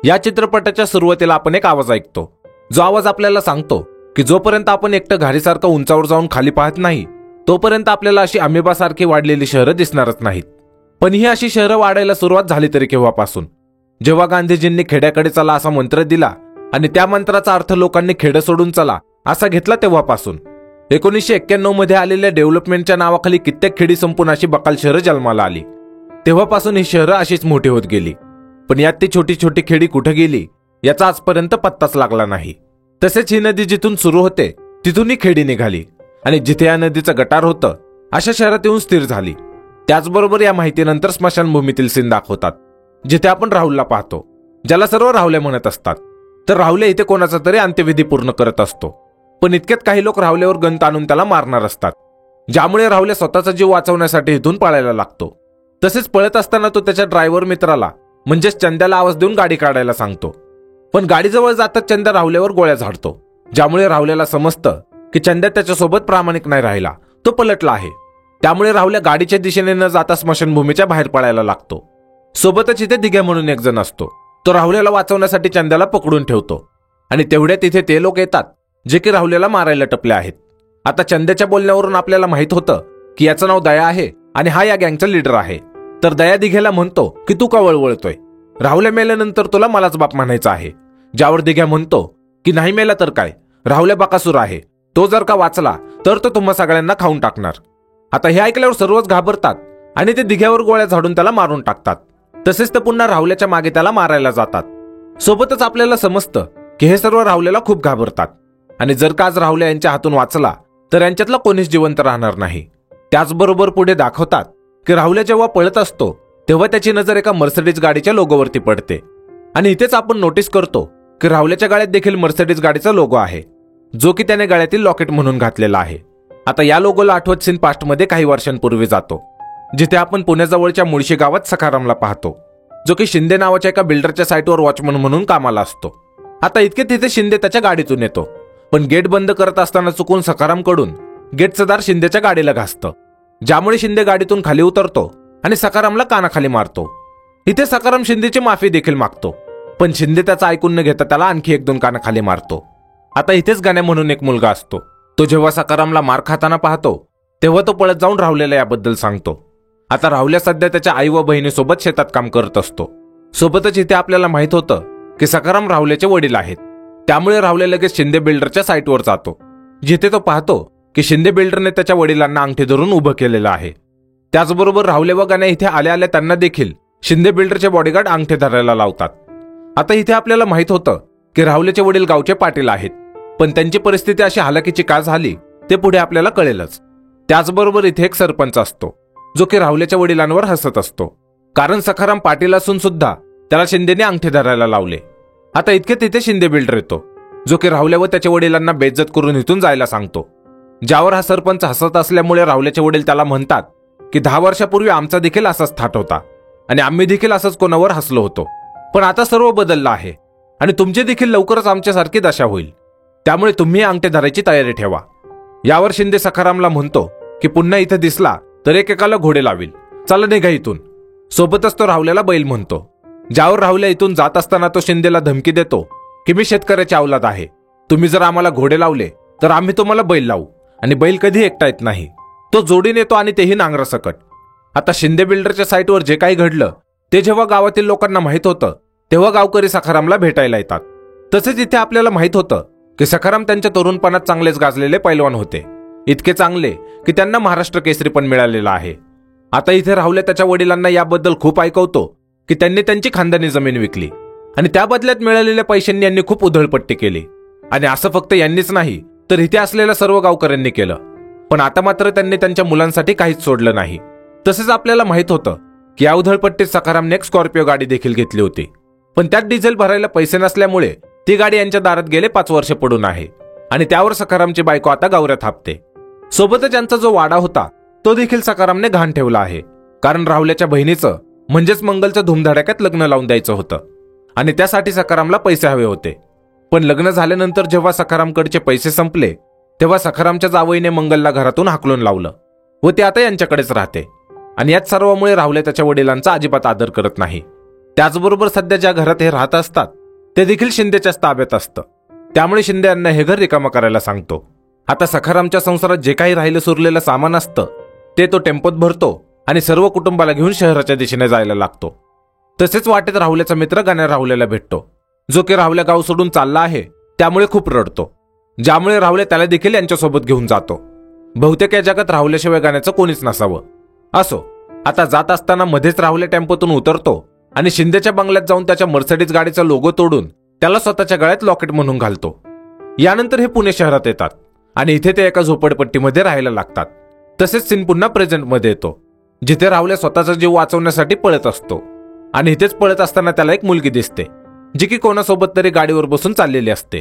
या चित्रपटाच्या सुरुवातीला आपण एक आवाज ऐकतो, जो आवाज आपल्याला सांगतो की जोपर्यंत आपण एकटं घारीसारखं उंचावर जाऊन खाली पाहत नाही तोपर्यंत आपल्याला अशी अमेबासारखी वाढलेली शहरं दिसणारच नाहीत. पण ही अशी शहरं वाढायला सुरुवात झाली तरी केव्हापासून? जेव्हा गांधीजींनी खेड्याकडे चला असा मंत्र दिला आणि त्या मंत्राचा अर्थ लोकांनी खेडं सोडून चला असा घेतला तेव्हापासून. 1991 मध्ये आलेल्या डेव्हलपमेंटच्या नावाखाली कित्येक खेडी संपून अशी बकाल शहरं जन्माला आली. तेव्हापासून ही शहरं अशीच मोठी होत गेली. पण यात ती छोटी छोटी खेडी कुठे गेली याचा आजपर्यंत पत्ताच लागला नाही. तसेच ही नदी जिथून सुरू होते तिथून ही खेडी निघाली आणि जिथे या नदीचं गटार होतं अशा शहरात येऊन स्थिर झाली. त्याचबरोबर या माहितीनंतर स्मशानभूमीतील सीन दाखवतात, जिथे आपण राहुलला पाहतो, ज्याला सर्व राहुले म्हणत असतात. तर राहुले इथे कोणाचा तरी अंत्यविधी पूर्ण करत असतो. पण इतक्यात काही लोक राहुल्यावर गन ताणून त्याला मारणार असतात, ज्यामुळे राहुले स्वतःचा जीव वाचवण्यासाठी इथून पळायला लागतो. तसेच पळत असताना तो त्याच्या ड्रायव्हर मित्राला म्हणजेच चंद्याला आवाज देऊन गाडी काढायला सांगतो. पण गाडीजवळ जाताच चंद्या राहुल्यावर गोळ्या झाडतो, ज्यामुळे राहुल्याला समजतं की चंद्या त्याच्यासोबत प्रामाणिक नाही राहिला, तो पलटला आहे. त्यामुळे राहुल्या गाडीच्या दिशेने न जाता स्मशानभूमीच्या बाहेर पळायला लागतो. सोबतच इथे दिघ्या म्हणून एक जण असतो, तो राहुल्याला वाचवण्यासाठी चंद्याला पकडून ठेवतो. आणि तेवढ्यात इथे ते लोक येतात जे की राहुल्याला मारायला टपले आहेत. आता चंद्याच्या बोलण्यावरून आपल्याला माहित होतं की याचं नाव दया आहे आणि हा या गँगचा लीडर आहे. तर दया दिघ्याला म्हणतो की तू का वळवळतोय, राहुल्या मेल्यानंतर तुला मलाच बाप म्हणायचा आहे. ज्यावर दिघ्या म्हणतो की नाही मेला तर काय, राहुल्या बकासूर आहे, तो जर का वाचला तर तो तुम्हा सगळ्यांना खाऊन टाकणार. आता हे ऐकल्यावर सर्वच घाबरतात आणि ते दिघ्यावर गोळ्या झाडून त्याला मारून टाकतात. तसेच ते पुन्हा राहुल्याच्या मागे त्याला मारायला जातात. सोबतच आपल्याला समजतं की हे सर्व राहुल्याला खूप घाबरतात आणि जर का आज राहुल्या यांच्या हातून वाचला तर यांच्यातला कोणीच जिवंत राहणार नाही. त्याचबरोबर पुढे दाखवतात की राहुल्या जेव्हा पळत असतो तेव्हा त्याची नजर एका मर्सिडीज गाडीच्या लोगोवरती पडते. आणि इथेच आपण नोटीस करतो की राहुल्याच्या गळ्यात देखील मर्सिडीज गाडीचा लोगो आहे, जो की त्याने गळ्यातील लॉकेट म्हणून घातलेला आहे. आता या लोगोला आठवत सीन पास्टमध्ये काही वर्षांपूर्वी जातो, जिथे आपण पुण्याजवळच्या मुळशी गावात सखारामला पाहतो, जो की शिंदे नावाच्या एका बिल्डरच्या साईटवर वॉचमन म्हणून कामाला असतो. आता इतके तिथे शिंदे त्याच्या गाडीतून येतो, पण गेट बंद करत असताना चुकून सखारामकडून गेटचं दार शिंदेच्या गाडीला घासतं, ज्यामुळे शिंदे गाडीतून खाली उतरतो आणि सखारामला कानाखाली मारतो. इथे सखाराम शिंदेची माफी देखील मागतो, पण शिंदे त्याचं ऐकून न घेता त्याला आणखी 1-2 कानाखाली मारतो. आता इथेच गाण्या म्हणून एक मुलगा असतो, तो जेव्हा सखारामला मार खाताना पाहतो तेव्हा तो पळत जाऊन राहुल्याला याबद्दल सांगतो. आता राहुल्या सध्या त्याच्या आई व बहिणीसोबत शेतात काम करत असतो. सोबतच इथे आपल्याला माहित होतं की सखाराम राहुल्याचे वडील आहेत. त्यामुळे राहुल्या लगेच शिंदे बिल्डरच्या साईटवर जातो, जिथे तो पाहतो की शिंदे बिल्डरने त्याच्या वडिलांना अंगठी धरून उभं केलेलं आहे. त्याचबरोबर राहुल्या व गाण्या इथे आल्या आल्या त्यांना देखील शिंदे बिल्डरचे बॉडीगार्ड अंगठी धरायला लावतात. आता इथे आपल्याला माहित होतं की राहुल्याचे वडील गावचे पाटील आहेत, पण त्यांची परिस्थिती अशी हालाकीची का झाली ते पुढे आपल्याला कळेलच. त्याचबरोबर इथे एक सरपंच असतो, जो की राहुल्याच्या वडिलांवर हसत असतो, कारण सखाराम पाटील असून सुद्धा त्याला शिंदेने अंगठी धरायला लावले. आता इतके तिथे शिंदे बिल्डर येतो, जो की राहुल्या व त्याच्या वडिलांना बेइज्जत करून इथून जायला सांगतो. ज्यावर हा सरपंच हसत असल्यामुळे राहुल्याचे वडील त्याला म्हणतात की 10 वर्षापूर्वी आमचा देखील असाच थाट होता आणि आम्ही देखील असंच कोणावर हसलो होतो, पण आता सर्व बदललं आहे आणि तुमची देखील लवकरच आमच्यासारखी दशा होईल, त्यामुळे तुम्ही अंगठी धरायची तयारी ठेवा. यावर शिंदे सखारामला म्हणतो की पुन्हा इथं दिसला तर एकेकाला घोडे लावील, चला निघा इथून. सोबतच तो राहुल्याला बैल म्हणतो, ज्यावर राहुल्या इथून जात असताना तो शिंदेला धमकी देतो की मी शेतकऱ्याची औलाद आहे, तुम्ही जर आम्हाला घोडे लावले तर आम्ही तुम्हाला बैल लावू आणि बैल कधी एकटा येत नाही, तो जोडीने येतो आणि तेही नांगरासकट. आता शिंदे बिल्डरच्या साईटवर जे काही घडलं ते जेव्हा गावातील लोकांना माहित होतं तेव्हा गावकरी सखारामला भेटायला येतात. तसेच इथे आपल्याला माहित होतं की सखाराम त्यांच्या तरुणपणात चांगलेच गाजलेले पैलवान होते, इतके चांगले की त्यांना महाराष्ट्र केसरी पण मिळालेला आहे. आता इथे राहुल्या त्याच्या वडिलांना याबद्दल खूप ऐकवतो की त्यांनी त्यांची खानदानी जमीन विकली आणि त्या बदल्यात मिळालेल्या पैशांनी यांनी खूप उधळपट्टी केली. आणि असं फक्त यांनीच नाही तर इथे असलेल्या सर्व गावकऱ्यांनी केलं. पण आता मात्र त्यांनी त्यांच्या मुलांसाठी काहीच सोडलं नाही. तसेच आपल्याला माहित होतं की या उधळपट्टीत सखारामने एक स्कॉर्पिओ गाडी देखील घेतली होती, पण त्यात डिझेल भरायला पैसे नसल्यामुळे ती गाडी यांच्या दारात गेले 5 वर्ष पडून आहे आणि त्यावर सखारामची बायको आता गावऱ्या थापते. सोबतच यांचा जो वाडा होता तो देखील सखारामने घाण ठेवला आहे, कारण राहुल्याच्या बहिणीचं म्हणजेच मंगलचं धूमधडाक्यात लग्न लावून द्यायचं होतं आणि त्यासाठी सखारामला पैसे हवे होते. पण लग्न झाल्यानंतर जेव्हा सखारामकडचे पैसे संपले तेव्हा सखारामच्या जावईने मंगलला घरातून हाकलून लावलं व ते आता यांच्याकडेच राहते. आणि याच सर्वामुळे राहुल्या त्याच्या वडिलांचा अजिबात आदर करत नाही. त्याचबरोबर सध्या ज्या घरात हे राहत असतात ते देखील शिंदेच्याच ताब्यात असतं. त्यामुळे शिंदे यांना हे घर रिकामं करायला सांगतो. आता सखारामच्या संसारात जे काही राहिलं सुरलेलं सामान असतं ते तो टेम्पोत भरतो आणि सर्व कुटुंबाला घेऊन शहराच्या दिशेने जायला लागतो. तसेच वाटेत राहुल्याचा मित्र गण्या राहुल्याला भेटतो, जो की राहुल्या गाव सोडून चालला आहे त्यामुळे खूप रडतो, ज्यामुळे राहुल्या त्याला देखील यांच्यासोबत घेऊन जातो. बहुतेक या जगात राहुल्याशिवाय गाण्याचं कोणीच नसावं. असो, आता जात असताना मध्येच राहुल्या टेम्पोतून उतरतो आणि शिंदेच्या बंगल्यात जाऊन त्याच्या मर्सिडीज गाडीचा लोगो तोडून त्याला स्वतःच्या गळ्यात लॉकेट म्हणून घालतो. यानंतर हे पुणे शहरात येतात आणि इथे ते एका झोपडपट्टीमध्ये राहायला लागतात. तसेच सीन पुन्हा प्रेझेंटमध्ये येतो, जिथे राहुल्या स्वतःचा जीव वाचवण्यासाठी पळत असतो. आणि इथेच पळत असताना त्याला एक मुलगी दिसते, जी की कोणासोबत तरी गाडीवर बसून चाललेली असते.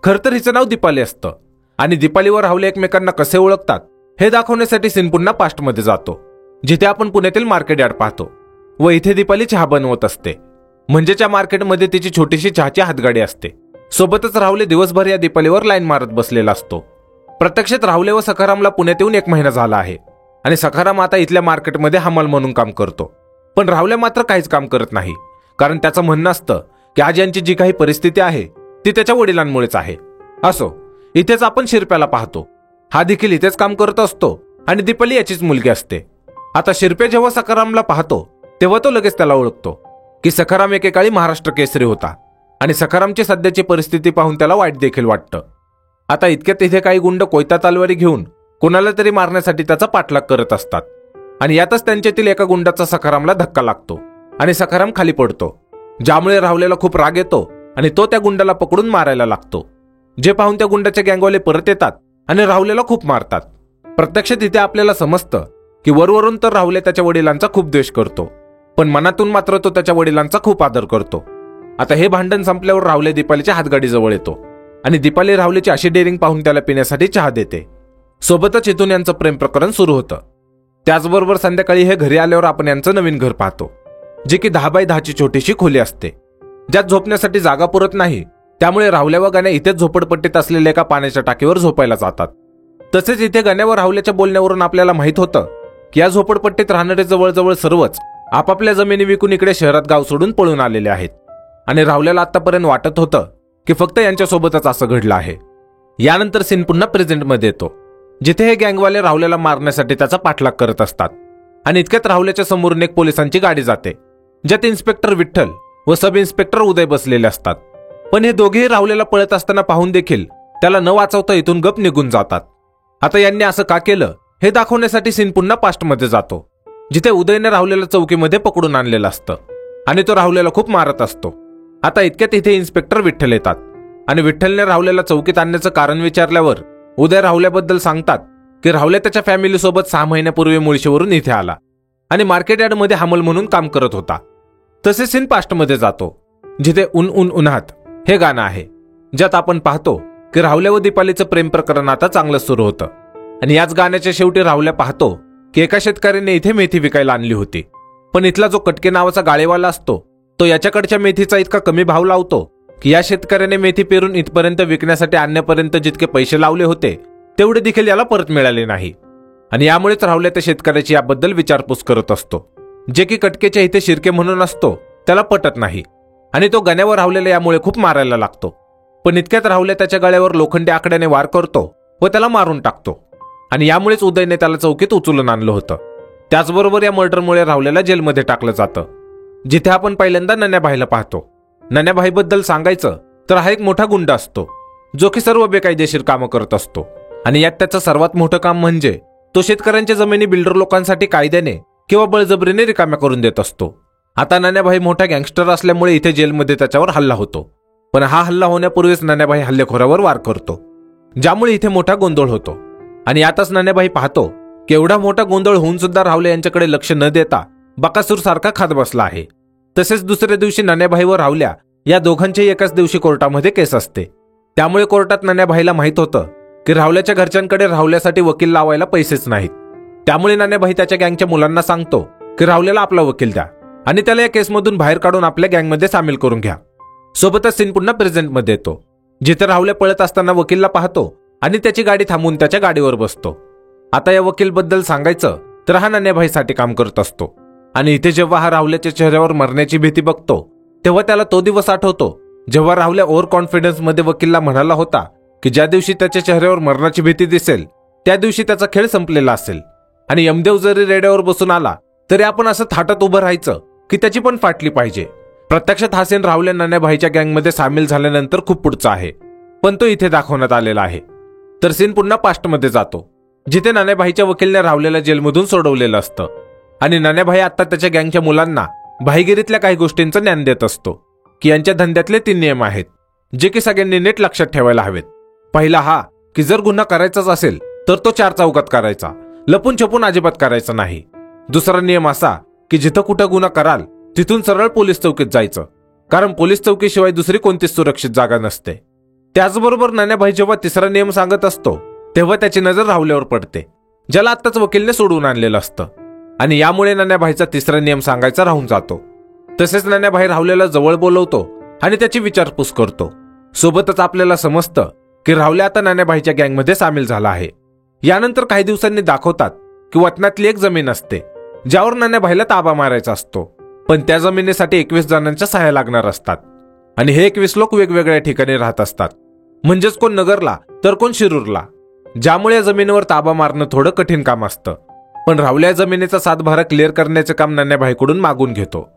खर तर हिचं नाव दीपाली असतं आणि दीपाली व राहुल्या एकमेकांना कसे ओळखतात हे दाखवण्यासाठी सीन पुन्हा पास्टमध्ये जातो, जिथे आपण पुण्यातील मार्केट यार्ड पाहतो व इथे दीपाली चहा बनवत असते. म्हणजेच्या मार्केटमध्ये तिची छोटीशी चहाची हातगाडी असते. सोबतच राहुल्या दिवसभर या दीपालीवर लाईन मारत बसलेला असतो. प्रत्यक्षात राहुल्या व सखारामला पुण्यात येऊन 1 महिना झाला आहे आणि सखाराम आता इथल्या मार्केटमध्ये हमाल म्हणून काम करतो. पण राहुल्या मात्र काहीच काम करत नाही, कारण त्याचं म्हणणं असतं की आज यांची जी काही परिस्थिती आहे ती त्याच्या वडिलांमुळेच आहे. असो, इथेच आपण शिरप्याला पाहतो. हा देखील इथेच काम करत असतो आणि दीपाली याचीच मुलगी असते. आता शिरप्या जेव्हा सखारामला पाहतो तेव्हा तो लगेच त्याला ओळखतो की सखाराम एकेकाळी महाराष्ट्र केसरी होता आणि सखारामची सध्याची परिस्थिती पाहून त्याला वाईट देखील वाटतं. आता इतक्यात इथे काही गुंड कोयता तलवारी घेऊन कोणाला तरी मारण्यासाठी त्याचा पाठलाग करत असतात आणि यातच त्यांच्यातील एका गुंडाचा सखारामला धक्का लागतो आणि सखाराम खाली पडतो, ज्यामुळे राहुल्याला खूप राग येतो आणि तो त्या गुंडाला पकडून मारायला लागतो. जे पाहून त्या गुंडाचे गँगवाले परत येतात आणि राहुल्याला खूप मारतात. प्रत्यक्षात इथे आपल्याला समजतं की वरवरून तर राहुल्या त्याच्या वडिलांचा खूप द्वेष करतो, पण मनातून मात्र तो त्याच्या वडिलांचा खूप आदर करतो. आता हे भांडण संपल्यावर राहुल्या दीपालीच्या हातगाडीजवळ येतो आणि दीपाली राहुल्याची अशी डेअरिंग पाहून त्याला पिण्यासाठी चहा देते. सोबतच इथून यांचं प्रेम प्रकरण सुरू होतं. त्याचबरोबर संध्याकाळी हे घरी आल्यावर आपण यांचं नवीन घर पाहतो, जे की 10 बाय 10ची छोटीशी खोली असते, ज्यात झोपण्यासाठी जागा पुरत नाही. त्यामुळे राहुल्या व गण्या इथेच झोपडपट्टीत असलेल्या एका पाण्याच्या टाकीवर झोपायला जातात. तसेच इथे गण्या व राहुल्याच्या बोलण्यावरून आपल्याला माहित होतं की या झोपडपट्टीत राहणारे जवळजवळ सर्वच आपापल्या जमिनी विकून इकडे शहरात गाव सोडून पळून आलेले आहेत. आणि राहुल्याला आतापर्यंत वाटत होतं की फक्त यांच्यासोबतच असं घडलं आहे. यानंतर सीन पुन्हा प्रेझेंटमध्ये येतो, जिथे हे गँगवाले राहुल्याला मारण्यासाठी त्याचा पाठलाग करत असतात. आणि इतक्यात राहुल्याच्या समोरून एक पोलिसांची गाडी जाते, ज्यात इन्स्पेक्टर विठ्ठल व सब इन्स्पेक्टर उदय बसलेले असतात. पण हे दोघेही राहुल्याला पळत असताना पाहून देखील त्याला न वाचवता इथून गप निघून जातात. आता यांनी असं का केलं हे दाखवण्यासाठी सीन पुन्हा पास्टमध्ये जातो, जिथे उदयने राहुल्याला चौकीमध्ये पकडून आणलेलं असतं आणि तो राहुल्याला खूप मारत असतो. आता इतक्यात इथे इन्स्पेक्टर विठ्ठल येतात आणि विठ्ठलने राहुल्याला चौकीत आणण्याचं कारण विचारल्यावर उदय राहुल्याबद्दल सांगतात की राहुल्या त्याच्या फॅमिलीसोबत 6 महिन्यापूर्वी मुळशीवरून इथे आला आणि मार्केट यार्डमध्ये हमाल म्हणून काम करत होता. तसेच सीन पास्टमध्ये जातो, जिथे उन उन उन्हात हे गाणं आहे, ज्यात आपण पाहतो की राहुल्या व दीपालीचं प्रेम प्रकरण आता चांगलं सुरू होतं. आणि याच गाण्याच्या शेवटी राहुल्या पाहतो की एका शेतकऱ्याने इथे मेथी विकायला आणली होती, पण इथला जो कटके नावाचा गाळेवाला असतो तो याच्याकडच्या मेथीचा इतका कमी भाव लावतो की या शेतकऱ्याने मेथी पेरून इथपर्यंत विकण्यासाठी आणण्यापर्यंत जितके पैसे लावले होते तेवढे देखील याला परत मिळाले नाही. आणि यामुळेच राहुल्या त्या शेतकऱ्याची याबद्दल विचारपूस करत असतो, जे की कटकेच्या इथे शिर्के म्हणून असतो त्याला पटत नाही आणि तो गण्यावर राहुल्याला यामुळे खूप मारायला लागतो. पण इतक्यात राहुल्या त्याच्या गळ्यावर लोखंडी आकड्याने वार करतो व त्याला मारून टाकतो आणि यामुळेच उदयने त्याला चौकीत उचलून आणलं होतं. त्याचबरोबर या मर्डरमुळे राहुल्याला जेलमध्ये टाकलं जातं, जिथे आपण पहिल्यांदा नन्याभाईला पाहतो. नन्याभाईबद्दल सांगायचं तर हा एक मोठा गुंड असतो, जो की सर्व बेकायदेशीर कामं करत असतो आणि यात त्याचं सर्वात मोठं काम म्हणजे तो शेतकऱ्यांच्या जमिनी बिल्डर लोकांसाठी कायद्याने किंवा बळजबरीने रिकाम्या करून देत असतो. आता नन्याभाई मोठा गँगस्टर असल्यामुळे इथे जेलमध्ये त्याच्यावर हल्ला होतो, पण हा हल्ला होण्यापूर्वीच नन्याभाई हल्लेखोरावर वार करतो, ज्यामुळे इथे मोठा गोंधळ होतो. आणि यातच नन्याभाई पाहतो की एवढा मोठा गोंधळ होऊन सुद्धा राहुल्या यांच्याकडे लक्ष न देता बकासूर सारखा खात बसला आहे. तसेच दुसऱ्या दिवशी नन्याभाई व राहुल्या या दोघांच्याही एकाच दिवशी कोर्टामध्ये केस असते. त्यामुळे कोर्टात नन्याभाईला माहित होतं की राहुल्याच्या घरच्यांकडे राहुल्यासाठी वकील लावायला पैसेच नाहीत. त्यामुळे नन्याभाई त्याच्या गँगच्या मुलांना सांगतो की राहुल्याला आपला वकील द्या आणि त्याला या केसमधून बाहेर काढून आपल्या गँगमध्ये सामील करून घ्या. सोबतच सीन पुन्हा प्रेझेंटमध्ये येतो, जिथे राहुल्या पळत असताना वकीलला पाहतो आणि त्याची गाडी थांबवून त्याच्या गाडीवर बसतो. आता या वकीलबद्दल सांगायचं तर हा नन्याभाईसाठी काम करत असतो आणि इथे जेव्हा हा राहुल्याच्या चेहऱ्यावर मरण्याची भीती बघतो तेव्हा त्याला तो दिवस आठवतो जेव्हा राहुल्या ओव्हर कॉन्फिडन्स मध्ये वकीलला म्हणाला होता की ज्या दिवशी त्याच्या चेहऱ्यावर मरणाची भीती दिसेल त्या दिवशी त्याचा खेळ संपलेला असेल आणि यमदेव जरी रेड्यावर बसून आला तरी आपण असं थाटात उभं राहायचं की त्याची पण फाटली पाहिजे. प्रत्यक्षात हा सीन राहुल्या नान्याभाईच्या गँगमध्ये सामील झाल्यानंतर खूप पुढचा आहे, पण तो इथे दाखवण्यात आलेला आहे. तर सीन पुन्हा पास्टमध्ये जातो जिथे नान्याभाईच्या वकीलने राहुल्याला जेलमधून सोडवलेलं असतं आणि नान्याभाई आता त्याच्या गँगच्या मुलांना भाईगिरीतल्या काही गोष्टींचं ज्ञान देत असतो की यांच्या धंद्यातले 3 नियम आहेत जे की सगळ्यांनी नीट लक्षात ठेवायला हवेत. पहिला हा की जर गुन्हा करायचाच असेल तर तो 4 चौकात करायचा, लपून छपून अजिबात करायचा नाही. दुसरा नियम असा की जिथं कुठं गुन्हा कराल तिथून सरळ पोलीस चौकीत जायचं, कारण पोलीस चौकीशिवाय दुसरी कोणतीच सुरक्षित जागा नसते. त्याचबरोबर नान्याभाई जेव्हा तिसरा नियम सांगत असतो तेव्हा त्याची नजर राहुल्यावर पडते ज्याला आत्ताच वकीलने सोडवून आणलेलं असतं आणि यामुळे नान्याभाईचा तिसरा नियम सांगायचा राहून जातो. तसेच नान्याभाई राहुल्याला जवळ बोलवतो आणि त्याची विचारपूस करतो. सोबतच आपल्याला समजतं की राहुल्या आता नान्याभाईच्या गँगमध्ये सामील झाला आहे. यानंतर काही दिवसांनी दाखवतात की वतनातली एक जमीन असते ज्यावर नान्याभाईला ताबा मारायचा असतो, पण त्या जमिनीसाठी 21 जणांच्या सह्या लागणार असतात आणि हे 21 लोक वेगवेगळ्या ठिकाणी राहत असतात, म्हणजेच कोण नगरला तर कोण शिरूरला, ज्यामुळे या जमिनीवर ताबा मारणं थोडं कठीण काम असतं. पण राहुल्या जमिनीचा सातभारा क्लिअर करण्याचे काम नान्याभाईकडून मागून घेतो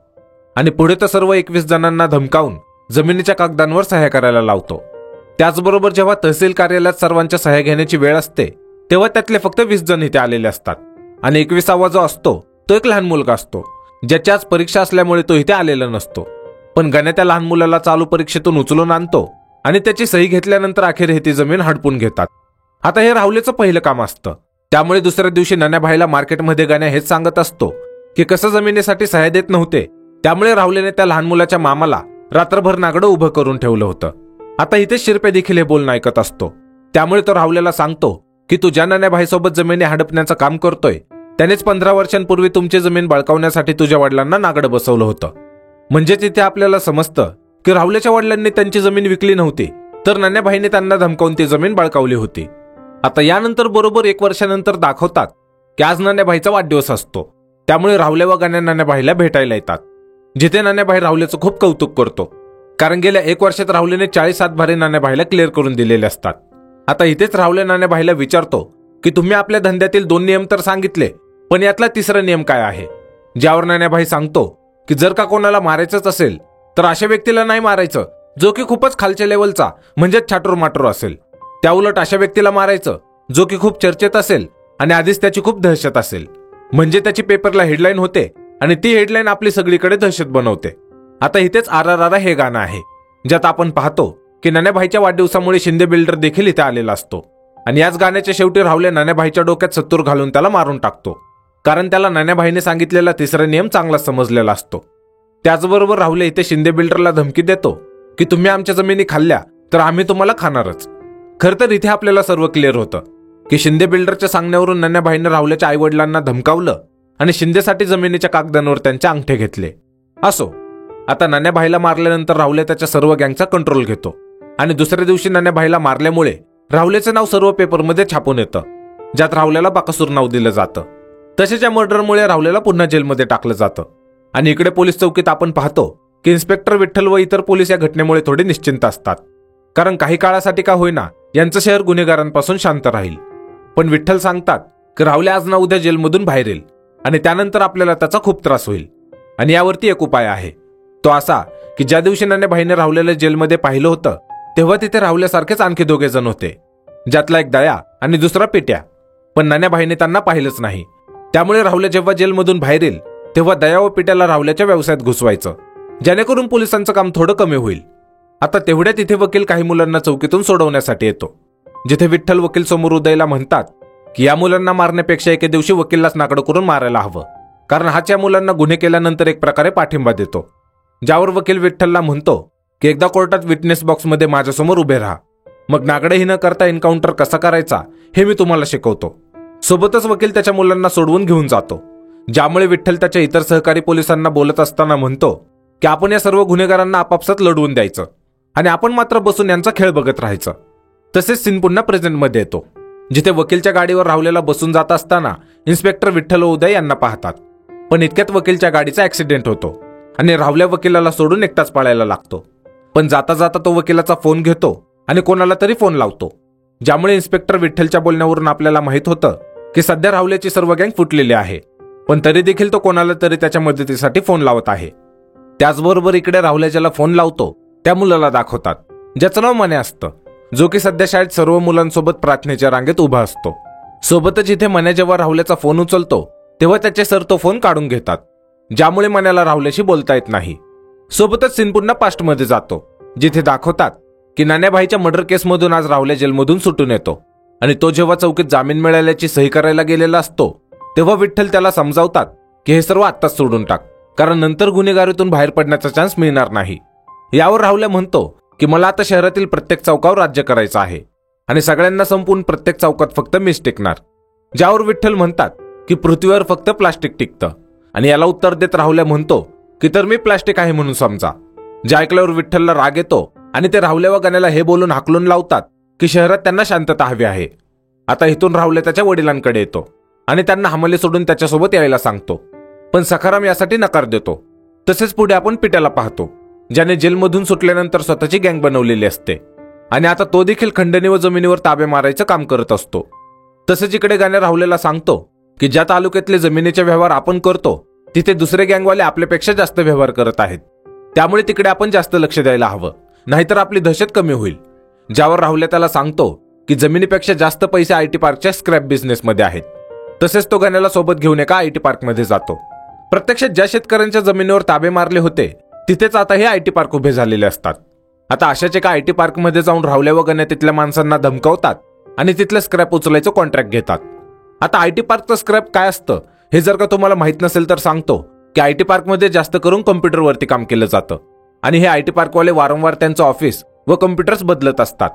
आणि पुढे तर सर्व 21 जणांना धमकावून जमिनीच्या कागदांवर सह्या करायला लावतो. त्याचबरोबर जेव्हा तहसील कार्यालयात सर्वांच्या सह्या घेण्याची वेळ असते तेव्हा त्यातले फक्त 20 जण इथे आलेले असतात आणि 21वा जो असतो तो एक लहान मुलगा असतो ज्याची आज परीक्षा असल्यामुळे तो इथे आलेला नसतो. पण गण्या त्या लहान मुलाला चालू परीक्षेतून उचलून आणतो आणि त्याची सही घेतल्यानंतर अखेर हे ती जमीन हडपून घेतात. आता हे राहुल्याचं पहिलं काम असतं, त्यामुळे दुसऱ्या दिवशी नान्याभाईला मार्केटमध्ये गण्या हेच सांगत असतो की कसं जमिनीसाठी सह्या देत नव्हते, त्यामुळे राहुल्याने त्या लहान मुलाच्या मामाला रात्रभर नागडं उभं करून ठेवलं होतं. आता इथे शिरपे देखील हे बोलणं ऐकत असतो, त्यामुळे तो राहुल्याला सांगतो की तू ज्या नान्याभाईसोबत जमिनी हडपण्याचं काम करतोय त्यानेच 15 वर्षांपूर्वी तुमची जमीन बळकावण्यासाठी तुझ्या वडिलांना नागडं बसवलं होतं. म्हणजेच इथे आपल्याला समजतं की राहुल्याच्या वडिलांनी त्यांची जमीन विकली नव्हती, तर नान्याभाईने त्यांना धमकावून ती जमीन बळकावली होती. आता यानंतर बरोबर 1 वर्षानंतर दाखवतात की आज नान्याभाईचा वाढदिवस असतो, त्यामुळे राहुल्या व गण्या नान्याभाईला भेटायला येतात, जिथे नान्याभाई राहुल्याचं खूप कौतुक करतो, कारण गेल्या 1 वर्षात राहुल्याने 40 सातभारे नान्याभाईला क्लिअर करून दिलेले असतात. आता इथेच राहुल्या नान्याभाईला विचारतो की तुम्ही आपल्या धंद्यातील 2 नियम तर सांगितले, पण यातला तिसरा नियम काय आहे? ज्यावर नान्याभाई सांगतो की जर का कोणाला मारायचंच असेल तर अशा व्यक्तीला नाही मारायचं जो की खूपच खालच्या लेवलचा म्हणजेच छाटूर माटूर असेल. त्या उलट अशा व्यक्तीला मारायचं जो की खूप चर्चेत असेल आणि आधीच त्याची खूप दहशत असेल, म्हणजे त्याची पेपरला हेडलाईन होते आणि ती हेडलाईन आपली सगळीकडे दहशत बनवते. आता इथेच RRR हे गाणं आहे ज्यात आपण पाहतो की नान्याभाईच्या वाढदिवसामुळे शिंदे बिल्डर देखील इथे आलेला असतो आणि याच गाण्याच्या शेवटी राहुल्या नान्याभाईच्या डोक्यात सत्तूर घालून त्याला मारून टाकतो, कारण त्याला नान्याभाईने सांगितलेला तिसरा नियम चांगला समजलेला असतो. त्याचबरोबर राहुल्या इथे शिंदे बिल्डरला धमकी देतो की तुम्ही आमच्या जमिनी खाल्ल्या तर आम्ही तुम्हाला खाणारच. खरं तर इथे आपल्याला सर्व क्लिअर होतं की शिंदे बिल्डरच्या सांगण्यावरून नान्याभाईने राहुल्याच्या आईवडिलांना धमकावलं आणि शिंदेसाठी जमिनीच्या कागदांवर त्यांचे अंगठे घेतले. असो, आता नान्याभाईला मारल्यानंतर राहुल्या त्याच्या सर्व गँगचा कंट्रोल घेतो आणि दुसऱ्या दिवशी नान्याभाईला मारल्यामुळे राहुल्याचे नाव सर्व पेपरमध्ये छापून येतं, ज्यात राहुल्याला बाकासूर नाव दिलं जातं. तसेच या मर्डरमुळे राहुल्याला पुन्हा जेलमध्ये टाकलं जातं आणि इकडे पोलीस चौकीत आपण पाहतो की इन्स्पेक्टर विठ्ठल व इतर पोलीस या घटनेमुळे थोडे निश्चिंत असतात, कारण काही काळासाठी का होईना यांचं शहर गुन्हेगारांपासून शांत राहील. पण विठ्ठल सांगतात की राहुल्या आज ना उद्या जेलमधून बाहेर येईल आणि त्यानंतर आपल्याला त्याचा खूप त्रास होईल. आणि यावरती एक उपाय आहे, तो असा की ज्या दिवशी नान्याभाईने राहुल्याला जेलमध्ये पाहिलं होतं तेव्हा तिथे राहुल्यासारखेच आणखी 2 जण होते, ज्यातला एक दया आणि दुसरा पेट्या. पण नान्याभाईने त्यांना पाहिलंच नाही, त्यामुळे राहुल्या जेव्हा जेलमधून बाहेर येईल तेव्हा दया व पेट्याला राहुल्याच्या व्यवसायात घुसवायचं, जेणेकरून पोलिसांचं काम थोडं कमी होईल. आता तेवढ्यात इथे वकील काही मुलांना चौकीतून सोडवण्यासाठी येतो, जिथे विठ्ठल वकील समोर उदयला म्हणतात की या मुलांना मारण्यापेक्षा एके दिवशी वकीललाच नाकडं करून मारायला हवं, कारण हाच या मुलांना गुन्हे केल्यानंतर एक प्रकारे पाठिंबा देतो. ज्यावर वकील विठ्ठलला म्हणतो की एकदा कोर्टात विटनेस बॉक्समध्ये माझ्यासमोर उभे राहा, मग नागडंही न करता एन्काउंटर कसा करायचा हे मी तुम्हाला शिकवतो. सोबतच वकील त्याच्या मुलांना सोडवून घेऊन जातो, ज्यामुळे विठ्ठल त्याच्या इतर सहकारी पोलिसांना बोलत असताना म्हणतो की आपण या सर्व गुन्हेगारांना आपापसात लढवून द्यायचं आणि आपण मात्र बसून यांचा खेळ बघत राहायचं. तसेच सीन पुन्हा प्रेझेंटमध्ये येतो, जिथे वकीलच्या गाडीवर राहुल्याला बसून जात असताना इन्स्पेक्टर विठ्ठल व उदय यांना पाहतात, पण इतक्यात वकीलच्या गाडीचा ऍक्सिडेंट होतो आणि राहुल्या वकिलाला सोडून एकटाच पळायला लागतो. पण जाता जाता तो वकिलाचा फोन घेतो आणि कोणाला तरी फोन लावतो, ज्यामुळे इन्स्पेक्टर विठ्ठलच्या बोलण्यावरून आपल्याला माहित होतं की सध्या राहुल्याची सर्व गँग फुटलेली आहे. पण तरी देखील तो कोणाला तरी त्याच्या मदतीसाठी फोन लावत आहे. त्याचबरोबर इकडे राहुल्या ज्याला फोन लावतो त्या मुलाला दाखवतात, ज्याचं नाव मने असतं, जो की सध्या शाळेत सर्व मुलांसोबत प्रार्थनेच्या रांगेत उभा असतो. सोबतच इथे मने जेव्हा राहुल्याचा फोन उचलतो तेव्हा त्याचे सर तो फोन काढून घेतात, ज्यामुळे मन्याला राहुल्याशी बोलता येत नाही. सोबतच सीन पुन्हा पास्टमध्ये जातो, जिथे दाखवतात की नान्याभाईच्या मर्डर केसमधून आज राहुल्या जेलमधून सुटून येतो आणि तो जेव्हा चौकीत जामीन मिळाल्याची सही करायला गेलेला असतो तेव्हा विठ्ठल त्याला समजावतात की हे सर्व आत्ताच सोडून टाक, कारण नंतर गुन्हेगारीतून बाहेर पडण्याचा चान्स मिळणार नाही. यावर राहुल्या म्हणतो की मला आता शहरातील प्रत्येक चौकावर राज्य करायचं आहे आणि सगळ्यांना संपून प्रत्येक चौकात फक्त मीच टिकणार. ज्यावर विठ्ठल म्हणतात की पृथ्वीवर फक्त प्लास्टिक टिकतं, आणि याला उत्तर देत राहुल्या म्हणतो की तर मी प्लास्टिक आहे म्हणून समजा. जे ऐकल्यावर विठ्ठलला राग येतो आणि ते राहुल्या व गण्याला हे बोलून हाकलून लावतात की शहरात त्यांना शांतता हवी आहे. आता इथून राहुल्या त्याच्या वडिलांकडे येतो आणि त्यांना हमाली सोडून त्याच्यासोबत यायला सांगतो, पण सखाराम यासाठी नकार देतो. तसेच पुढे आपण पिट्याला पाहतो, ज्याने जेलमधून सुटल्यानंतर स्वतःची गँग बनवलेली असते आणि आता तो देखील खंडणी व जमिनीवर ताबे मारायचं काम करत असतो. तसेच इकडे गण्या राहुल्याला सांगतो की ज्या तालुक्यातले जमिनीचे व्यवहार आपण करतो तिथे दुसरे गँगवाले आपल्यापेक्षा जास्त व्यवहार करत आहेत, त्यामुळे तिकडे आपण जास्त लक्ष द्यायला हवं, नाहीतर आपली दहशत कमी होईल. ज्यावर राहुल्या त्याला सांगतो की जमिनीपेक्षा जास्त पैसे आयटी पार्कच्या स्क्रॅप बिझनेसमध्ये आहेत. तसेच तो गण्याला सोबत घेऊन एका आयटी पार्कमध्ये जातो. प्रत्यक्षात ज्या शेतकऱ्यांच्या जमिनीवर ताबे मारले होते तिथेच आता हे आयटी पार्क उभे झालेले असतात. आता अशाच एका आयटी पार्कमध्ये जाऊन राहुल्या व गण्या तिथल्या माणसांना धमकावतात आणि तिथलं स्क्रॅप उचलायचं कॉन्ट्रॅक्ट घेतात. आता आयटी पार्कचं स्क्रॅप काय असतं हे जर का तुम्हाला माहित नसेल तर सांगतो की आयटी पार्कमध्ये जास्त करून कम्प्युटरवरती काम केलं जातं आणि हे आयटी पार्कवाले वारंवार त्यांचं ऑफिस व कम्प्युटर्स बदलत असतात,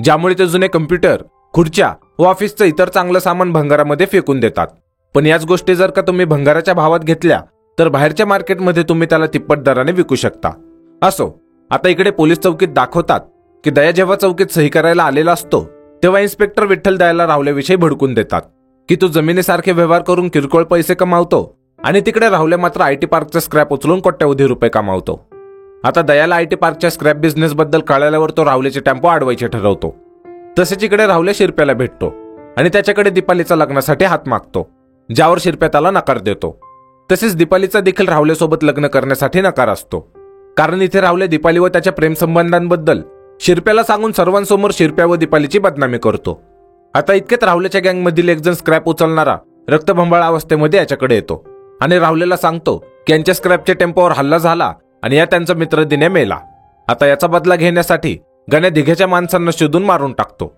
ज्यामुळे ते जुने कम्प्युटर, खुर्च्या व ऑफिसचं इतर चांगलं सामान भंगारामध्ये फेकून देतात. पण याच गोष्टी जर का तुम्ही भंगाराच्या भावात घेतल्या तर बाहेरच्या मार्केटमध्ये तुम्ही त्याला तिप्पट दराने विकू शकता. असो, आता इकडे पोलीस चौकीत दाखवतात की दया जेव्हा चौकीत सही करायला आलेला असतो तेव्हा इन्स्पेक्टर विठ्ठल दयाला राहुल्याविषयी भडकून देतात की तू जमिनीसारखे व्यवहार करून किरकोळ पैसे कमावतो आणि तिकडे राहुल्या मात्र आयटी पार्कचा स्क्रॅप उचलून कोट्यवधी रुपये कमावतो. आता दयाला आयटी पार्कच्या स्क्रॅप बिझनेस बद्दल कळाल्यावर तो राहुल्याचे टेम्पो अडवायचे ठरवतो. तसेच इकडे राहुल्या शिरप्याला भेटतो आणि त्याच्याकडे दीपालीचा लग्नासाठी हात मागतो, ज्यावर शिरप्या त्याला नकार देतो. तसेच दीपालीचा देखील राहुल्यासोबत लग्न करण्यासाठी नकार असतो, कारण इथे राहुल्या दीपाली व त्याच्या प्रेमसंबंधांबद्दल शिरप्याला सांगून सर्वांसमोर शिरप्या व दीपालीची बदनामी करतो. आता इतक्यात राहुल्याच्या गँगमधील एक जण स्क्रॅप उचलणारा रक्तभंबाळ अवस्थेमध्ये याच्याकडे येतो आणि राहुल्याला सांगतो की यांच्या स्क्रॅपच्या टेम्पोवर हल्ला झाला आणि या त्यांचा मित्र दिने मेला. आता याचा बदला घेण्यासाठी गण्या दिघ्याच्या माणसांना शोधून मारून टाकतो.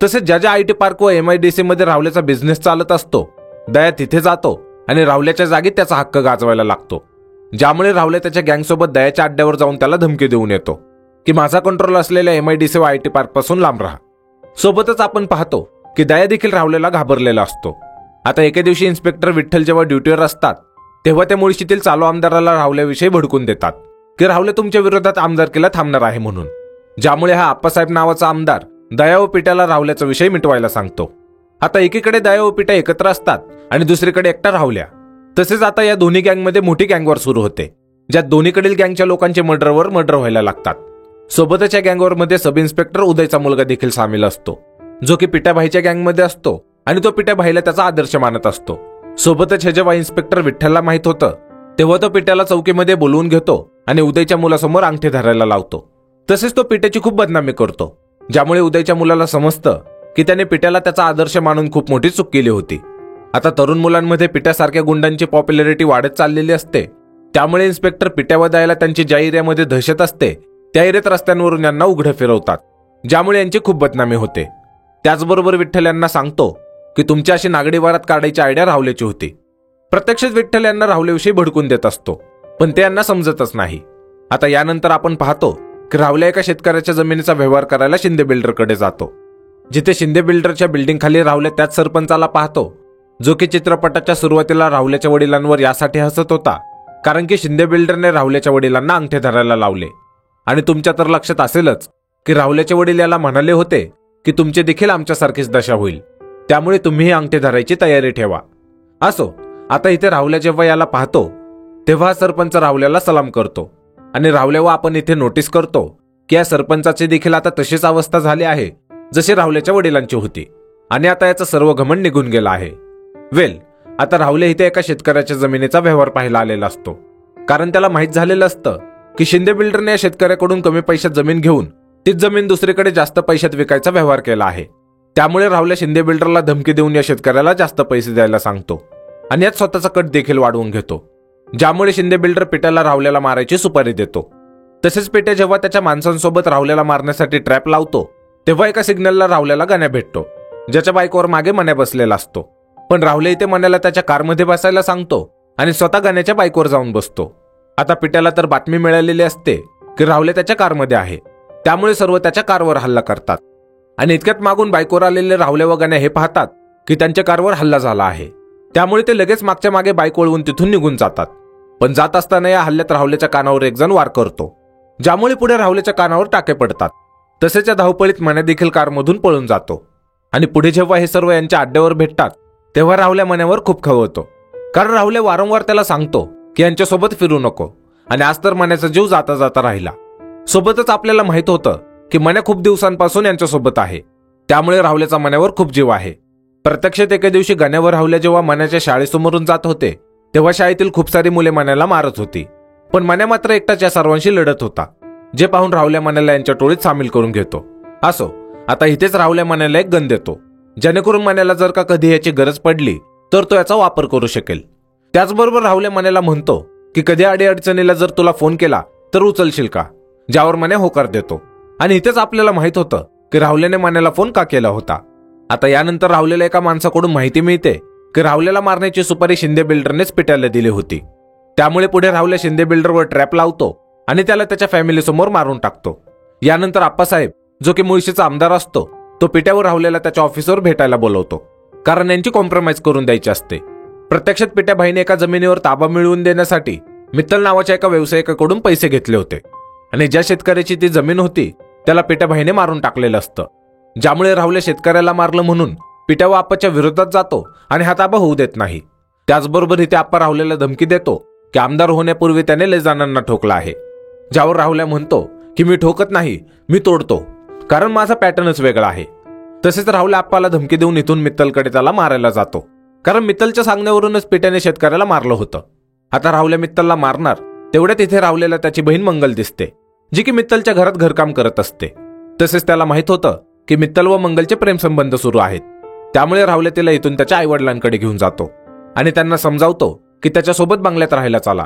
तसेच ज्या ज्या आयटी पार्क व MIDC मध्ये राहुल्याचा बिझनेस चालत असतो दया तिथे जातो आणि राहुल्याच्या जागी त्याचा हक्क गाजवायला लागतो, ज्यामुळे राहुल्या त्याच्या गँगसोबत दयाच्या अड्ड्यावर जाऊन त्याला धमकी देऊन येतो की माझा कंट्रोल असलेल्या MIDC व आयटी पार्क पासून लांब राहा. सोबतच आपण पाहतो की दया देखील राहुल्याला घाबरलेला असतो. आता एके दिवशी इन्स्पेक्टर विठ्ठल जेव्हा ड्युटीवर असतात तेव्हा त्या मुळशीतील चालू आमदाराला राहुल्याविषयी भडकून देतात की राहुल्या तुमच्या विरोधात आमदारकीला थांबणार आहे म्हणून, ज्यामुळे हा आप्पासाहेब नावाचा आमदार दया व पिट्याला राहुल्याचा विषय मिटवायला सांगतो. आता एकीकडे दया व पिट्या एकत्र असतात आणि दुसरीकडे एकटा राहुल्या. तसेच आता या दोन्ही गँगमध्ये मोठी गँगवर सुरू होते, ज्यात दोन्हीकडील गँगच्या लोकांचे मर्डर व्हायला लागतात. सोबतच या गँगवरमध्ये सब इन्स्पेक्टर उदयचा मुलगा देखील सामील असतो, जो की पिट्याभाईच्या गँगमध्ये असतो आणि तो पिट्याभाईला त्याचा आदर्श मानत असतो. सोबतच हे जेव्हा इन्स्पेक्टर विठ्ठलला माहित होतं तेव्हा तो पिट्याला चौकीमध्ये बोलवून घेतो आणि उदयच्या मुलासमोर अंगठी धरायला लावतो. तसेच तो पिट्याची खूप बदनामी करतो, ज्यामुळे उदयच्या मुलाला समजतं की त्याने पिट्याला त्याचा आदर्श मानून खूप मोठी चूक केली होती. आता तरुण मुलांमध्ये पिट्यासारख्या गुंडांची पॉप्युलॅरिटी वाढत चाललेली असते, त्यामुळे इन्स्पेक्टर पिट्या व दयाला त्यांची ज्या एरियामध्ये दहशत असते त्या एरियात रस्त्यांवरून यांना उघडं फिरवतात, ज्यामुळे यांची खूप बदनामी होते. त्याचबरोबर विठ्ठल यांना सांगतो की तुमच्या अशी नागडी वारात काढायची आयडिया राहुल्याची होती. प्रत्यक्षात विठ्ठल यांना राहुल्याविषयी भडकून देत असतो, पण ते यांना समजतच नाही. आता यानंतर आपण पाहतो की राहुल्या एका शेतकऱ्याच्या जमिनीचा व्यवहार करायला शिंदे बिल्डरकडे जातो, जिथे शिंदे बिल्डरच्या बिल्डिंग खाली राहुल्या त्याच सरपंचाला पाहतो, जो की चित्रपटाच्या सुरुवातीला राहुल्याच्या वडिलांवर यासाठी हसत होता कारण की शिंदे बिल्डरने राहुल्याच्या वडिलांना अंगठे धरायला लावले. आणि तुमच्या तर लक्षात असेलच की राहुल्याचे वडील याला म्हणाले होते की तुमचे देखील आमच्यासारखीच दशा होईल, त्यामुळे तुम्ही अंगठे धरायची तयारी ठेवा. असो, आता इथे राहुल्या जेव्हा याला पाहतो तेव्हा सरपंच राहुल्याला सलाम करतो आणि राहुल्या व आपण इथे नोटीस करतो की या सरपंचाची देखील आता तशीच अवस्था झाली आहे जशी राहुल्याच्या वडिलांची होती आणि आता याचं सर्व घमंड निघून गेलं आहे. आता राहुल्या इथे एका शेतकऱ्याच्या जमिनीचा व्यवहार पाहायला आलेला असतो, कारण त्याला माहित झालेलं असतं की शिंदे बिल्डरने या शेतकऱ्याकडून कमी पैशात जमीन घेऊन तीच जमीन दुसरीकडे जास्त पैशात विकायचा व्यवहार केला आहे. त्यामुळे राहुल्या शिंदे बिल्डरला धमकी देऊन या शेतकऱ्याला जास्त पैसे द्यायला सांगतो आणि यात स्वतःचा कट देखील वाढवून घेतो, ज्यामुळे शिंदे बिल्डर पिट्याला राहुल्याला मारायची सुपारी देतो. तसेच पिट्या जेव्हा त्याच्या माणसांसोबत राहुल्याला मारण्यासाठी ट्रॅप लावतो तेव्हा एका सिग्नलला राहुल्याला गण्या भेटतो, ज्याच्या बाईकवर मागे मन्या बसलेला असतो. पण राहुल्या इथे मन्याला त्याच्या कारमध्ये बसायला सांगतो आणि स्वतः गण्याच्या बाईकवर जाऊन बसतो. आता पिट्याला तर बातमी मिळालेली असते की राहुल्या त्याच्या कारमध्ये आहे, त्यामुळे सर्व त्याच्या कारवर हल्ला करतात आणि इतक्यात मागून बाईकवर आलेले राहुल्या व गण्या हे पाहतात की त्यांच्या कारवर हल्ला झाला आहे. त्यामुळे ते लगेच मागच्या मागे बाईक वळवून तिथून निघून जातात. पण जात असताना या हल्ल्यात राहुल्याच्या कानावर एक जण वार करतो, ज्यामुळे पुढे राहुल्याच्या कानावर टाके पडतात. तसेच या धावपळीत मन्या देखील कारमधून पळून जातो आणि पुढे जेव्हा हे सर्व यांच्या अड्ड्यावर भेटतात तेव्हा राहुल्या मन्यावर खूप खवळतो, कारण राहुल्या वारंवार त्याला सांगतो की यांच्यासोबत फिरू नको आणि आज तर मन्याचा जीव जाता जाता राहिला. सोबतच आपल्याला माहित होतं की मन्या खूप दिवसांपासून यांच्यासोबत आहे, त्यामुळे राहुल्याचा मन्यावर खूप जीव आहे. प्रत्यक्षात एके दिवशी गण्यावर राहुल्या जेव्हा मन्याच्या शाळेसमोरून जात होते तेव्हा शाळेतील खूप सारी मुले मन्याला मारत होती, पण मन्या मात्र एकटाच या सर्वांशी लढत होता, जे पाहून राहुल्या मन्याला यांच्या टोळीत सामील करून घेतो. असो, आता इथेच राहुल्या मन्याला एक गन देतो, जेणेकरून मन्याला जर का कधी याची गरज पडली तर तो याचा वापर करू शकेल. त्याचबरोबर राहुल्या मन्याला म्हणतो की कधी अडीअडचणीला जर तुला फोन केला तर उचलशील का, ज्यावर मन्या होकार देतो. आणि इथेच आपल्याला माहित होतं की राहुल्याने मन्याला फोन का केला होता. आता यानंतर राहुल्याला एका माणसाकडून माहिती मिळते की राहुल्याला मारण्याची सुपारी शिंदे बिल्डरनेच पिट्याला दिली होती. त्यामुळे पुढे राहुल्या शिंदे बिल्डरवर ट्रॅप लावतो आणि त्याला त्याच्या फॅमिली समोर मारून टाकतो. यानंतर आप्पासाहेब, जो की मुळशीचा आमदार असतो, तो पिट्यावर राहुल्याला त्याच्या ऑफिसवर भेटायला बोलवतो, कारण यांची कॉम्प्रोमाइज करून द्यायची असते. प्रत्यक्षात पिट्या भाईने एका जमिनीवर ताबा मिळवून देण्यासाठी मित्तल नावाच्या एका व्यावसायिकाकडून पैसे घेतले होते आणि ज्या शेतकऱ्याची ती जमीन होती त्याला पिट्या भाईने मारून टाकलेलं असतं, ज्यामुळे राहुल्या शेतकऱ्याला मारलं म्हणून पिट्या व आप्पाच्या विरोधात जातो आणि हा ताबा होऊ देत नाही. त्याचबरोबर इथे आप्पा राहुल्याला धमकी देतो की आमदार होण्यापूर्वी त्याने लय जणांना ठोकला आहे, ज्यावर राहुल्या म्हणतो की मी ठोकत नाही, मी तोडतो, कारण माझा पॅटर्नच वेगळा आहे. तसेच राहुल्या आप्पाला धमकी देऊन इथून मित्तलकडे त्याला मारायला जातो, कारण मित्तलच्या सांगण्यावरूनच पिट्याने शेतकऱ्याला मारलं होतं. आता राहुल्या मित्तलला मारणार तेवढ्यात इथे राहुल्याला त्याची बहीण मंगल दिसते, जी की मित्तलच्या घरात घरकाम करत असते. तसेच त्याला माहित होतं की मित्तल व मंगलचे प्रेमसंबंध सुरू आहेत, त्यामुळे राहुल्या तिला इथून त्याच्या आईवडिलांकडे घेऊन जातो आणि त्यांना समजावतो की त्याच्यासोबत बंगल्यात राहायला चला.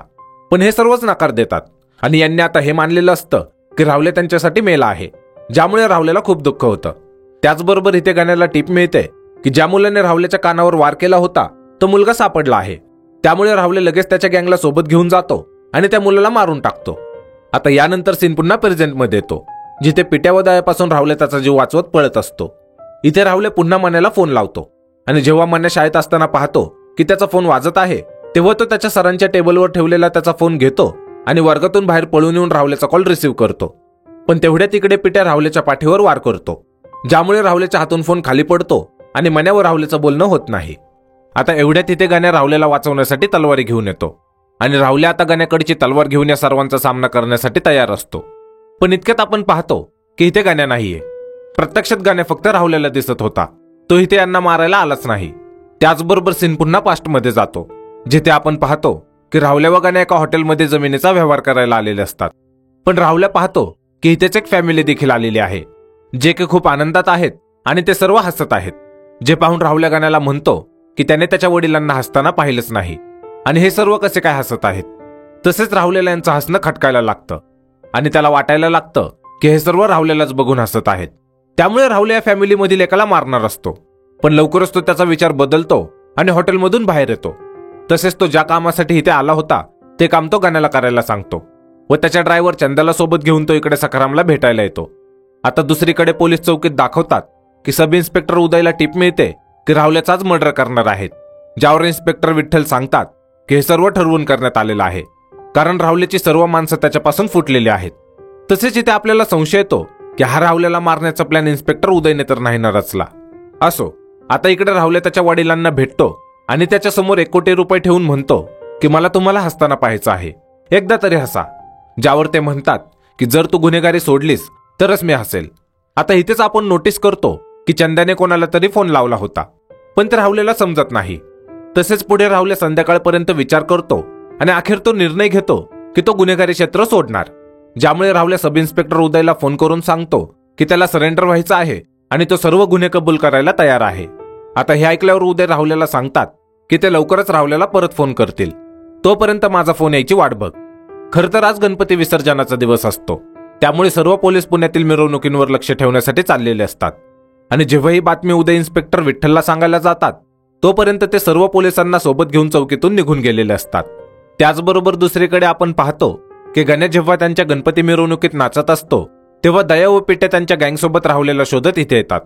पण हे सर्वच नकार देतात आणि यांनी आता हे मानलेलं असतं की राहुल्या त्यांच्यासाठी मेला आहे, ज्यामुळे राहुल्याला खूप दुःख होतं. त्याचबरोबर इथे गण्याला टीप मिळते की ज्या मुलाने राहुल्याच्या कानावर वार केला होता तो मुलगा सापडला आहे. त्यामुळे राहुल्या लगेच त्याच्या गँगला सोबत घेऊन जातो आणि त्या मुलाला मारून टाकतो. आता यानंतर सीन पुन्हा प्रेझेंटमध्ये येतो, जिथे पिट्या व दयापासून राहुल्या त्याचा जीव वाचवत पळत असतो. इथे राहुल्या पुन्हा मन्याला फोन लावतो आणि जेव्हा मन्या शाळेत असताना पाहतो की त्याचा फोन वाजत आहे तेव्हा तो त्याच्या सरांच्या टेबलवर ठेवलेला त्याचा फोन घेतो आणि वर्गातून बाहेर पळून येऊन राहुल्याचा कॉल रिसीव्ह करतो. पण तेवढ्या तिकडे पिट्या राहुल्याच्या पाठीवर वार करतो, ज्यामुळे राहुल्याच्या हातून फोन खाली पडतो आणि मन्या व राहुल्याचं बोलणं होत नाही. आता एवढ्यात तिथे गण्या राहुल्याला वाचवण्यासाठी तलवारी घेऊन येतो आणि राहुल्या आता गण्याकडची तलवार घेऊन या सर्वांचा सामना करण्यासाठी तयार असतो. पण इतक्यात आपण पाहतो की इथे गण्या नाहीये. प्रत्यक्षात गण्या फक्त राहुल्याला दिसत होता, तो इथे यांना मारायला आलाच नाही. त्याचबरोबर सीन पुन्हा पास्टमध्ये जातो, जिथे आपण पाहतो की राहुल्या व गण्या एका हॉटेलमध्ये जमिनीचा व्यवहार करायला आलेले असतात. पण राहुल्या पाहतो की इथेच एक फॅमिली देखील आलेली आहे, जे की खूप आनंदात आहेत आणि ते सर्व हसत आहेत, जे पाहून राहुल्या गण्याला म्हणतो की त्याने त्याच्या वडिलांना हसताना पाहिलंच नाही आणि हे सर्व कसे काय हसत आहेत. तसेच राहुल्याला यांचं हसणं खटकायला लागतं आणि त्याला वाटायला लागतं की हे सर्व राहुल्यालाच बघून हसत आहेत. त्यामुळे राहुल्या या फॅमिलीमधील एकाला मारणार असतो, पण लवकरच तो त्याचा विचार बदलतो आणि हॉटेलमधून बाहेर येतो. तसेच तो ज्या कामासाठी इथे आला होता ते काम तो गण्याला करायला सांगतो व त्याच्या ड्रायव्हर चंदाला सोबत घेऊन तो इकडे सखारामला भेटायला येतो. आता दुसरीकडे पोलीस चौकीत दाखवतात की सब इन्स्पेक्टर उदयला टीप मिळते की राहुल्याचाच मर्डर करणार आहेत, ज्यावर इन्स्पेक्टर विठ्ठल सांगतात की हे सर्व ठरवून करण्यात आलेलं आहे, कारण राहुल्याची सर्व माणसं त्याच्यापासून फुटलेली आहेत. तसेच इथे आपल्याला संशय येतो की हा राहुल्याला मारण्याचा प्लॅन इन्स्पेक्टर उदयने तर नाही ना रचला. असो, आता इकडे राहुल्या त्याच्या वडिलांना भेटतो आणि त्याच्यासमोर 1 कोटी रुपये ठेवून म्हणतो की मला तुम्हाला हसताना पाहायचं आहे, एकदा तरी हसा. ज्यावर ते म्हणतात की जर तू गुन्हेगारी सोडलीस तरच मी हसेल. आता इथेच आपण नोटीस करतो की चंद्याने कोणाला तरी फोन लावला होता, पण ते राहुल्याला समजत नाही. तसेच पुढे राहुल्या संध्याकाळपर्यंत विचार करतो आणि अखेर तो निर्णय घेतो की तो गुन्हेगारी क्षेत्र सोडणार. ज्यामुळे राहुल्या सब इन्स्पेक्टर उदयला फोन करून सांगतो की त्याला सरेंडर व्हायचं आहे आणि तो सर्व गुन्हे कबूल करायला तयार आहे. आता हे ऐकल्यावर उदय राहुल्याला सांगतात की ते लवकरच राहुल्याला परत फोन करतील, तोपर्यंत माझा फोन यायची वाट बघ. खरं तर आज गणपती विसर्जनाचा दिवस असतो, त्यामुळे सर्व पोलीस पुण्यातील मिरवणुकींवर लक्ष ठेवण्यासाठी चाललेले असतात. आणि जेव्हा ही बातमी उदय इन्स्पेक्टर विठ्ठलला सांगायला जातात तोपर्यंत ते सर्व पोलिसांना सोबत घेऊन चौकीतून निघून गेलेले असतात. त्याचबरोबर दुसरीकडे आपण पाहतो की गण्या जेव्हा त्यांच्या गणपती मिरवणुकीत नाचत असतो तेव्हा दया व पिट्या त्यांच्या गँगसोबत राहुल्याला शोधत इथे येतात,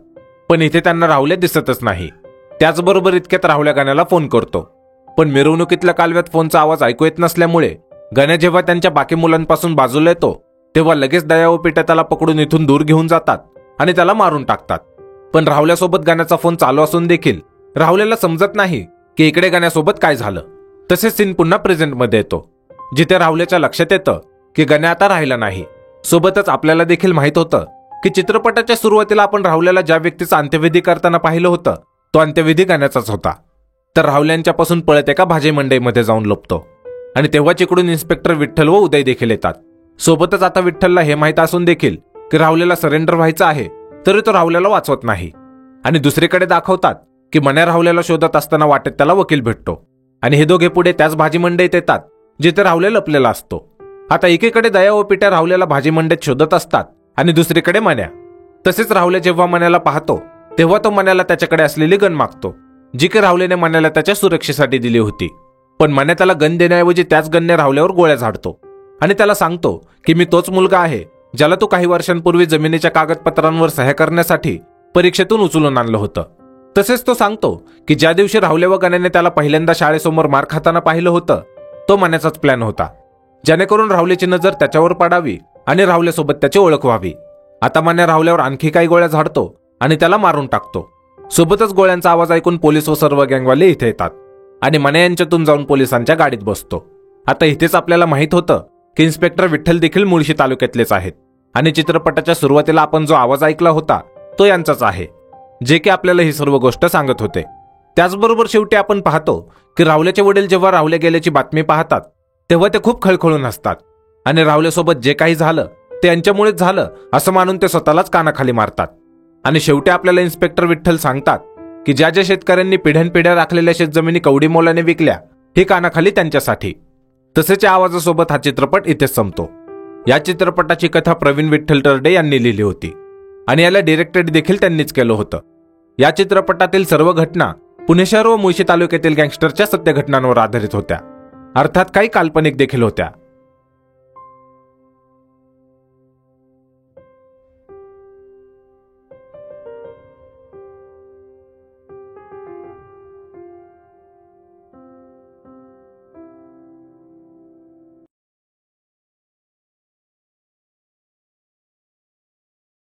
पण इथे त्यांना राहुल्या दिसतच नाही. त्याचबरोबर इतक्यात राहुल्या गण्याला फोन करतो, पण मिरवणुकीतल्या कालव्यात फोनचा आवाज ऐकू येत नसल्यामुळे गण्या जेव्हा त्यांच्या बाकी मुलांपासून बाजूला येतो तेव्हा लगेच दया व पिट्या त्याला पकडून इथून दूर घेऊन जातात आणि त्याला मारून टाकतात. पण राहुल्यासोबत गण्याचा फोन चालू असून देखील राहुल्याला समजत नाही की इकडे गण्यासोबत काय झालं. तसेच सीन पुन्हा प्रेझेंटमध्ये येतो, जिथे राहुल्याच्या लक्षात येतं की गण्या आता राहिला नाही. सोबतच आपल्याला देखील माहित होतं की चित्रपटाच्या सुरुवातीला आपण राहुल्याला ज्या व्यक्तीचा अंत्यविधी करताना पाहिलं होतं तो अंत्यविधी गण्याचाच होता. तर राहुल्यांच्यापासून पळत एका भाजी मंडईमध्ये जाऊन लपतो आणि तेव्हाच इकडून इन्स्पेक्टर विठ्ठल व उदय देखील येतात. सोबतच आता विठ्ठलला हे माहित असून देखील की राहुल्याला सरेंडर व्हायचं आहे, तरी तो राहुल्याला वाचवत नाही. आणि दुसरीकडे दाखवतात की मन्या राहुल्याला शोधत असताना वाटेत त्याला वकील भेटतो आणि हे दोघे पुढे त्याच भाजी मंडईत येतात जिथे राहुल्या लपलेला असतो. आता एकीकडे दया व पिट्या राहुल्याला भाजी मंडईत शोधत असतात आणि दुसरीकडे मन्या. तसेच राहुल्या जेव्हा मन्याला पाहतो तेव्हा तो मन्याला त्याच्याकडे असलेली गन मागतो, जी की राहुल्याने मन्याला त्याच्या सुरक्षेसाठी दिली होती. पण मन्या त्याला गन देण्याऐवजी त्याच गनने राहुल्यावर गोळ्या झाडतो आणि त्याला सांगतो की मी तोच मुलगा आहे ज्याला तू काही वर्षांपूर्वी जमिनीच्या कागदपत्रांवर सह्या करण्यासाठी परीक्षेतून उचलून आणलं होतं. तसेच तो सांगतो की ज्या दिवशी राहुल्या व गण्याने त्याला पहिल्यांदा शाळेसमोर मार खाताना पाहिलं होतं तो मन्याचाच प्लॅन होता, जेणेकरून राहुल्याची नजर त्याच्यावर पडावी आणि राहुल्यासोबत त्याची ओळख व्हावी. आता मन्या राहुल्यावर आणखी काही गोळ्या झाडतो आणि त्याला मारून टाकतो. सोबतच गोळ्यांचा आवाज ऐकून पोलीस व सर्व गँगवाले इथे येतात आणि मन्या यांच्यातून जाऊन पोलिसांच्या गाडीत बसतो. आता इथेच आपल्याला माहित होतं की इन्स्पेक्टर विठ्ठल देखील मुळशी तालुक्यातलेच आहेत आणि चित्रपटाच्या सुरुवातीला आपण जो आवाज ऐकला होता तो यांचाच आहे, जे की आपल्याला ही सर्व गोष्ट सांगत होते. त्याचबरोबर शेवटी आपण पाहतो की राहुल्याचे वडील जेव्हा राहुल्या गेल्याची बातमी पाहतात तेव्हा ते खूप खळखळून हसतात आणि राहुल्यासोबत जे काही झालं ते यांच्यामुळेच झालं असं मानून ते स्वतःलाच कानाखाली मारतात. आणि शेवटी आपल्याला इन्स्पेक्टर विठ्ठल सांगतात की ज्या ज्या शेतकऱ्यांनी पिढ्यानपिढ्या राखलेल्या शेतजमिनी कवडी मोलाने विकल्या ही कानाखाली त्यांच्यासाठी. तसेच या आवाजासोबत हा चित्रपट इथेच संपतो. या चित्रपटाची कथा प्रवीण विठ्ठल तरडे यांनी लिहिली होती आणि याला डिरेक्टेड देखील त्यांनीच केलं होतं. या चित्रपटातील सर्व घटना पुणे शहर व मुळशी तालुक्यातील गँगस्टरच्या सत्य घटनांवर आधारित होत्या, अर्थात काही काल्पनिक देखील होत्या.